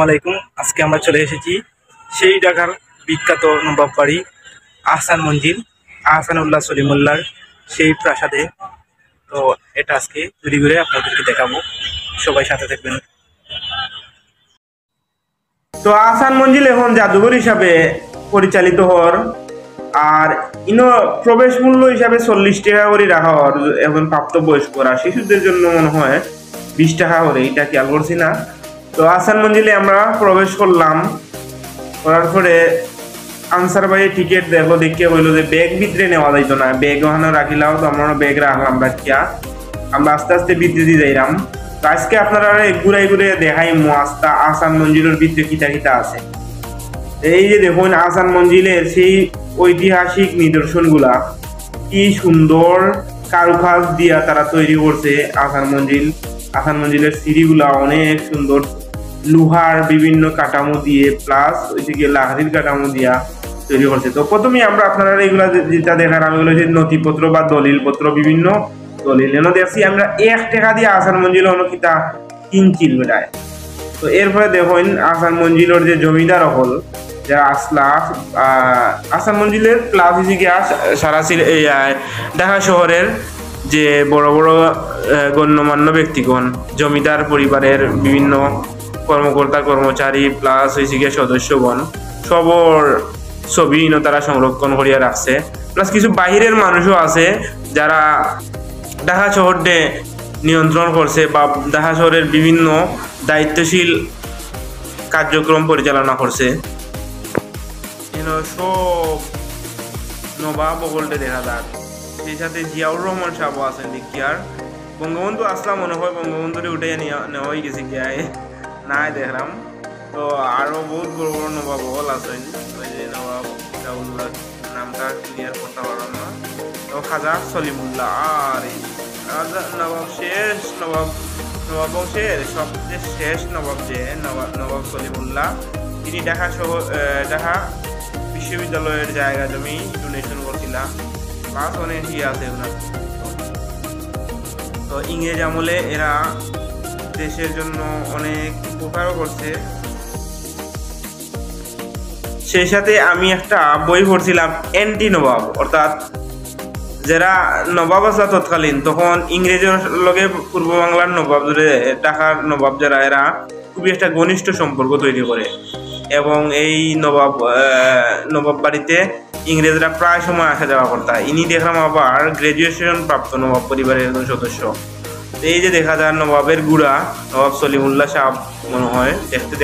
আলাইকুম। আজকে আমরা চলে এসেছি সেই ঢাকার বিখ্যাত নবাব বাড়ি আহসান মঞ্জিল আহসানুল্লাহ সলিমুল্লাহর সেই প্রাসাদে। তো এটা আজকে ঘুরে ঘুরে আপনাদেরকে দেখাবো, সবাই সাথে থাকবেন। তো আহসান মঞ্জিল এখন জাদুঘর হিসাবে পরিচালিত হর, আর ইনো প্রবেশ মূল্য হিসাবে 40 টাকা করে রাখা হর। এখন প্রাপ্তবয়স্করা, শিশুদের জন্য মনে হয় 20 টাকা করে, এটা খেয়াল করছি না। তো আহসান মঞ্জিলে আমরা প্রবেশ করলাম, করার পরে আনসার ভাই টিকিট দেখলো, দেখে বললো যে ব্যাগ ভিতরে নেওয়া যাইতো না, ব্যাগ ওখানে রাখিলাম। তো আমরা ব্যাগ রাখলাম, রাখিয়া আমরা আস্তে আস্তে ভিতরে দিয়ে যাইলাম। তো আজকে আপনারা ঘুরাই ঘুরে দেখাই আস্তা আহসান মঞ্জিলের ভিতরে কিতা কিতা আছে। এই যে দেখুন আহসান মঞ্জিলের সেই ঐতিহাসিক নিদর্শনগুলা, কি সুন্দর কারুকাজ দিয়া তারা তৈরি করছে। আহসান মঞ্জিলের সিঁড়িগুলা অনেক সুন্দর, লোহার বিভিন্ন কাঠামো দিয়ে প্লাস ওইদিকে লাহারির কাঠামো দিয়া তৈরি করছে। তো প্রথমে আমরা আপনারা এগুলা যেটা দেখার, আমি বলে যে নথিপত্র বা দলিলপত্র, বিভিন্ন দলিল এনে দেখছি আমরা 1 টাকা দিয়ে আহসান মঞ্জিল অনুকিতা কিনছিল বেটায়। তো এরপরে দেখুন আহসান মঞ্জিলের যে জমিদার হল যারা আসলা, আহসান মঞ্জিলের প্লাস সারা ঢাকা শহরের যে বড় বড় গণ্যমান্য ব্যক্তিগণ, জমিদার পরিবারের বিভিন্ন কর্মকর্তা কর্মচারী প্লাস সদস্যগণ, সবর ছবি তারা সংরক্ষণ করিয়া রাখছে। প্লাস কিছু বাহিরের মানুষও আছে যারা ঢাকা শহরকে নিয়ন্ত্রণ করছে বা ঢাকা শহরের বিভিন্ন দায়িত্বশীল কার্যক্রম পরিচালনা করছে। সব নবাব বগলটে দেখা যাক, সেই সাথে জিয়াউর রহমান সাহেব আছেন দেখিয়ার। বঙ্গবন্ধু আসলাম মনে হয়, বঙ্গবন্ধুরে উঠে নেওয়াই গেছে গিয়ায় নাই দেখলাম। তো আরো বহুত বড় বড় নবাব বগল আছেন, ওই যে নবাব নামটা ক্লিয়ার করতে পারলাম না। তো খাজা সলিমুল্লাহ, আর নবাব শেষ নবাব বংশের সবচেয়ে শেষ নবাব যে নবাব সলিমুল্লাহ, তিনি ঢাকা বিশ্ববিদ্যালয়ের জায়গা জমি ডোনেশন করছিলাম। প্লাস অনেক আছে ওনার। তো ইংরেজ আমলে এরা দেশের জন্য অনেক উপকারও করছে। সেই সাথে আমি একটা বই পড়ছিলাম অ্যান্টি নবাব, অর্থাৎ যারা নবাব আসা তৎকালীন, তখন ইংরেজের লগে পূর্ব বাংলার নবাব, ঢাকার নবাব যারা, এরা খুবই একটা ঘনিষ্ঠ সম্পর্ক তৈরি করে। এবং এই নবাব বাড়িতে ইংরেজরা প্রায় সময় আসা যাওয়া করতে। ইনি দেখলাম আবার গ্রাজুয়েশন প্রাপ্ত নবাব পরিবারের একজন সদস্য। এই যে দেখা যায় নবাবের গুড়া, নবাব সলিমুল্লাহ সাহেব মনে হয় দেখতে